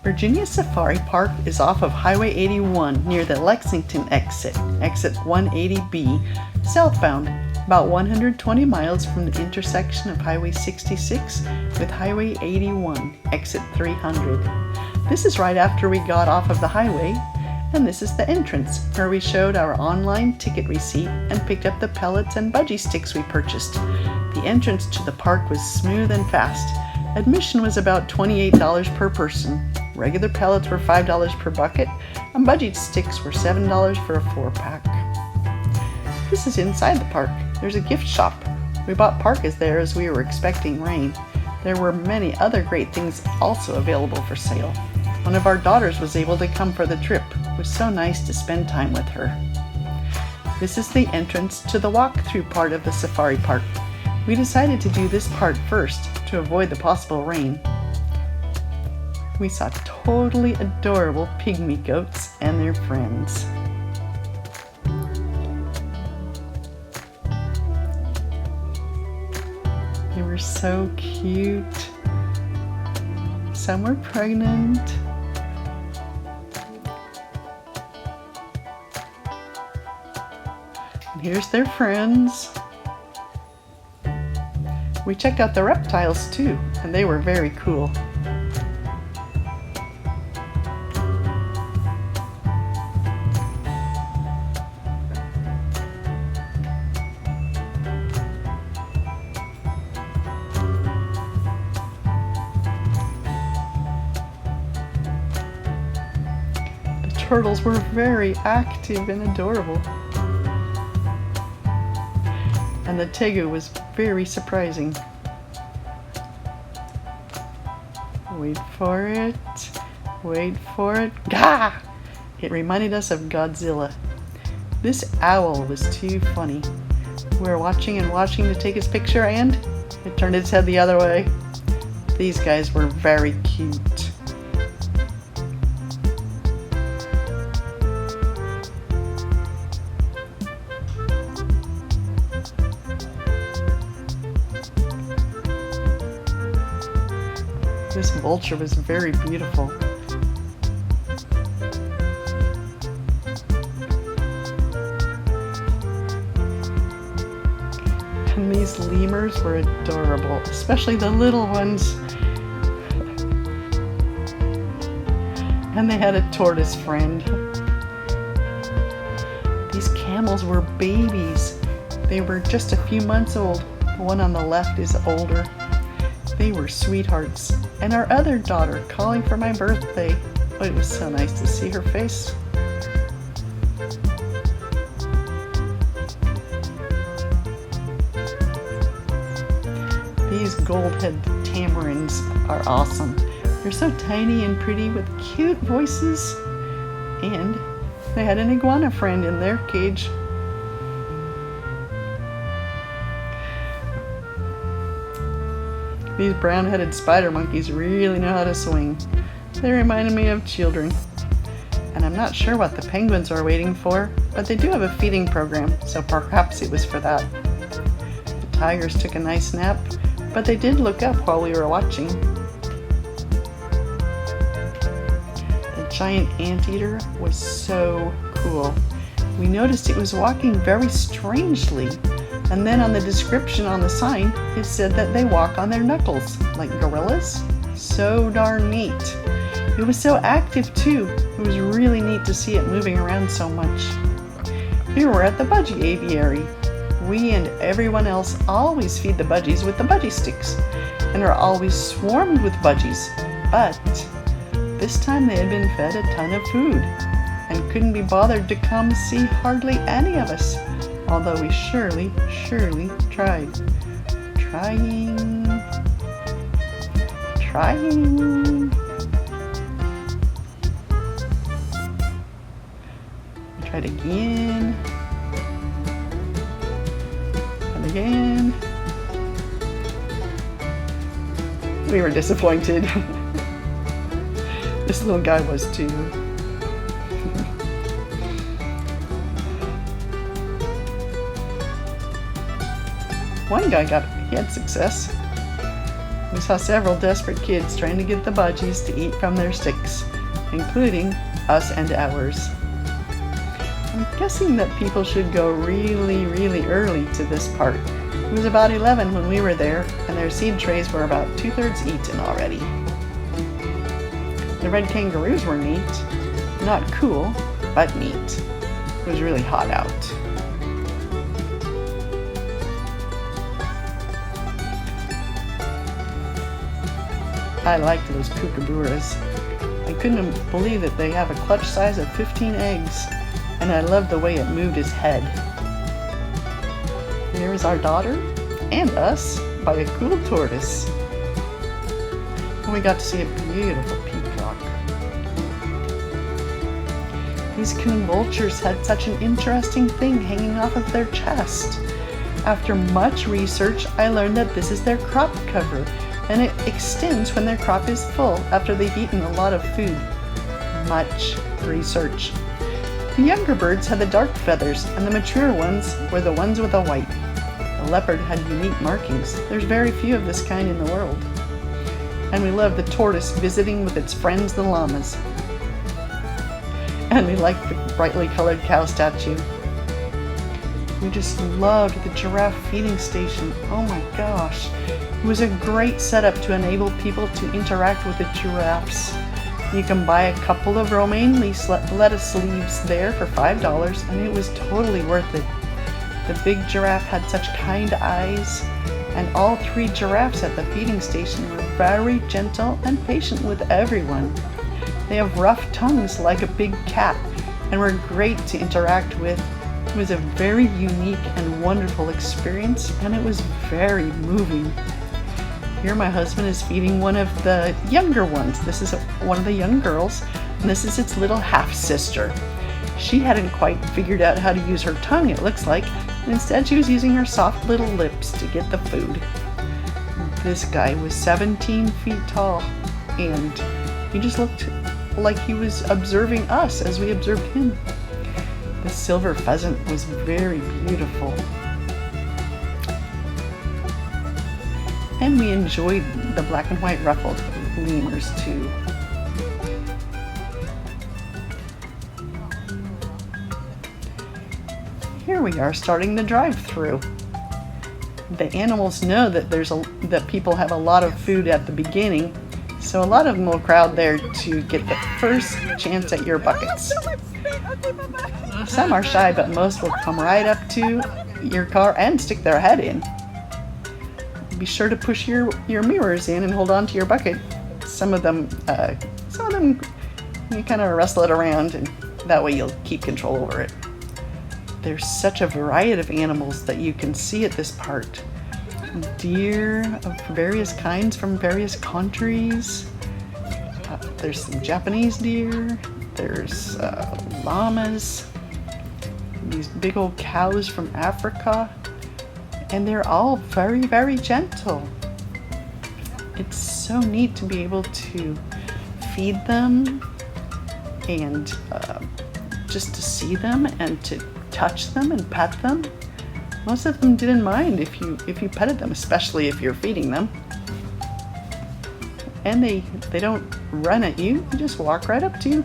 Virginia Safari Park is off of Highway 81 near the Lexington exit, exit 180B, southbound, about 120 miles from the intersection of Highway 66 with Highway 81, exit 300. This is right after we got off of the highway, and this is the entrance where we showed our online ticket receipt and picked up the pellets and budgie sticks we purchased. The entrance to the park was smooth and fast. Admission was about $28 per person. Regular pellets were $5 per bucket, and budgie sticks were $7 for a 4-pack. This is inside the park. There's a gift shop. We bought parkas there as we were expecting rain. There were many other great things also available for sale. One of our daughters was able to come for the trip. It was so nice to spend time with her. This is the entrance to the walk-through part of the safari park. We decided to do this part first to avoid the possible rain. We saw totally adorable pygmy goats and their friends. They were so cute. Some were pregnant. And here's their friends. We checked out the reptiles too, and they were very cool. The turtles were very active and adorable. And the tegu was very surprising. Wait for it. Wait for it. Gah! It reminded us of Godzilla. This owl was too funny. We were watching and watching to take his picture, and it turned its head the other way. These guys were very cute. This vulture was very beautiful. And these lemurs were adorable, especially the little ones. And they had a tortoise friend. These camels were babies. They were just a few months old. The one on the left is older. They were sweethearts. And our other daughter calling for my birthday. Oh, it was so nice to see her face. These gold-head tamarins are awesome. They're so tiny and pretty with cute voices. And they had an iguana friend in their cage. These brown-headed spider monkeys really know how to swing. They reminded me of children. And I'm not sure what the penguins are waiting for, but they do have a feeding program, so perhaps it was for that. The tigers took a nice nap, but they did look up while we were watching. The giant anteater was so cool. We noticed it was walking very strangely. And then on the description on the sign, it said that they walk on their knuckles, like gorillas. So darn neat. It was so active too. It was really neat to see it moving around so much. Here we're at the budgie aviary. We and everyone else always feed the budgies with the budgie sticks, and are always swarmed with budgies. But this time they had been fed a ton of food, and couldn't be bothered to come see hardly any of us. Although we surely tried. Trying. We tried again. And again. We were disappointed. This little guy was too. One guy he had success. We saw several desperate kids trying to get the budgies to eat from their sticks, including us and ours. I'm guessing that people should go really, really early to this part. It was about 11 when we were there, and their seed trays were about 2/3 eaten already. The red kangaroos were neat. Not cool, but neat. It was really hot out. I liked those kookaburras. I couldn't believe that they have a clutch size of 15 eggs, and I loved the way it moved his head. There is our daughter and us by a cool tortoise. And we got to see a beautiful peacock. These king vultures had such an interesting thing hanging off of their chest. After much research, I learned that this is their crop cover, and it extends when their crop is full after they've eaten a lot of food. Much research. The younger birds had the dark feathers, and the mature ones were the ones with the white. The leopard had unique markings. There's very few of this kind in the world. And we loved the tortoise visiting with its friends the llamas. And we liked the brightly colored cow statue. We just loved the giraffe feeding station. Oh my gosh. It was a great setup to enable people to interact with the giraffes. You can buy a couple of romaine lettuce leaves there for $5, and it was totally worth it. The big giraffe had such kind eyes, and all 3 giraffes at the feeding station were very gentle and patient with everyone. They have rough tongues like a big cat and were great to interact with. It was a very unique and wonderful experience, and it was very moving. Here my husband is feeding one of the younger ones. This is one of the young girls, and this is its little half-sister. She hadn't quite figured out how to use her tongue, it looks like, and instead she was using her soft little lips to get the food. This guy was 17 feet tall, and he just looked like he was observing us as we observed him. The silver pheasant was very beautiful. And we enjoyed the black and white ruffled lemurs too. Here we are starting the drive-through. The animals know that that people have a lot of food at the beginning, so a lot of them will crowd there to get the first chance at your buckets. Some are shy, but most will come right up to your car and stick their head in. Be sure to push your mirrors in and hold on to your bucket. Some of them you kind of wrestle it around, and that way you'll keep control over it. There's such a variety of animals that you can see at this part. Deer of various kinds from various countries. There's some Japanese deer. There's llamas. These big old cows from Africa. And they're all very, very gentle. It's so neat to be able to feed them and just to see them and to touch them and pet them. Most of them didn't mind if you petted them, especially if you're feeding them. And they don't run at you, they just walk right up to you.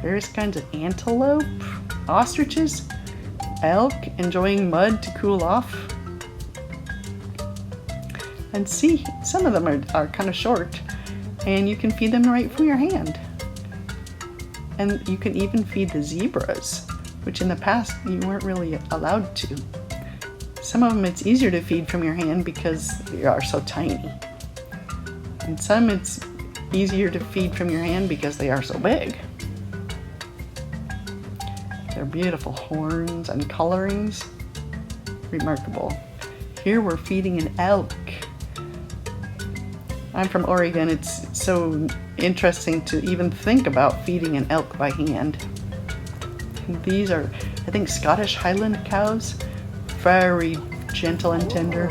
Various kinds of antelope, ostriches, elk enjoying mud to cool off. And see, some of them are kind of short, and you can feed them right from your hand. And you can even feed the zebras, which in the past you weren't really allowed to. Some of them it's easier to feed from your hand because they are so tiny. And some it's easier to feed from your hand because they are so big. Their beautiful horns and colorings, remarkable. Here we're feeding an elk. I'm from Oregon. It's so interesting to even think about feeding an elk by hand. These are, I think, Scottish Highland cows. Very gentle and tender,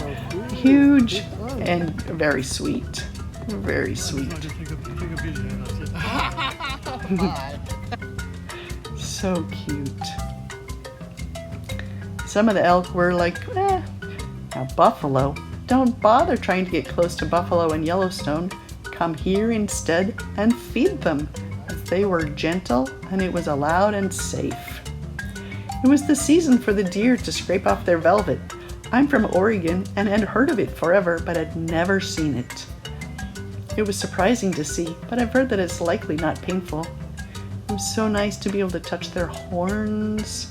huge and very sweet. Very sweet. So cute. Some of the elk were like, eh. Now buffalo, don't bother trying to get close to buffalo in Yellowstone. Come here instead and feed them, as they were gentle and it was allowed and safe. It was the season for the deer to scrape off their velvet. I'm from Oregon and had heard of it forever, but had never seen it. It was surprising to see, but I've heard that it's likely not painful. It was so nice to be able to touch their horns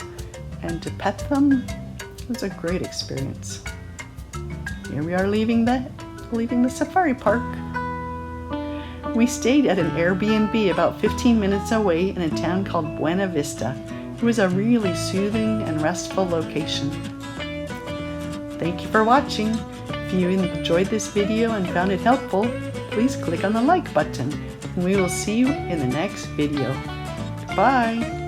and to pet them. It was a great experience. Here we are leaving the safari park. We stayed at an Airbnb about 15 minutes away in a town called Buena Vista. It was a really soothing and restful location. Thank you for watching. If you enjoyed this video and found it helpful, please click on the like button, and we will see you in the next video. Bye!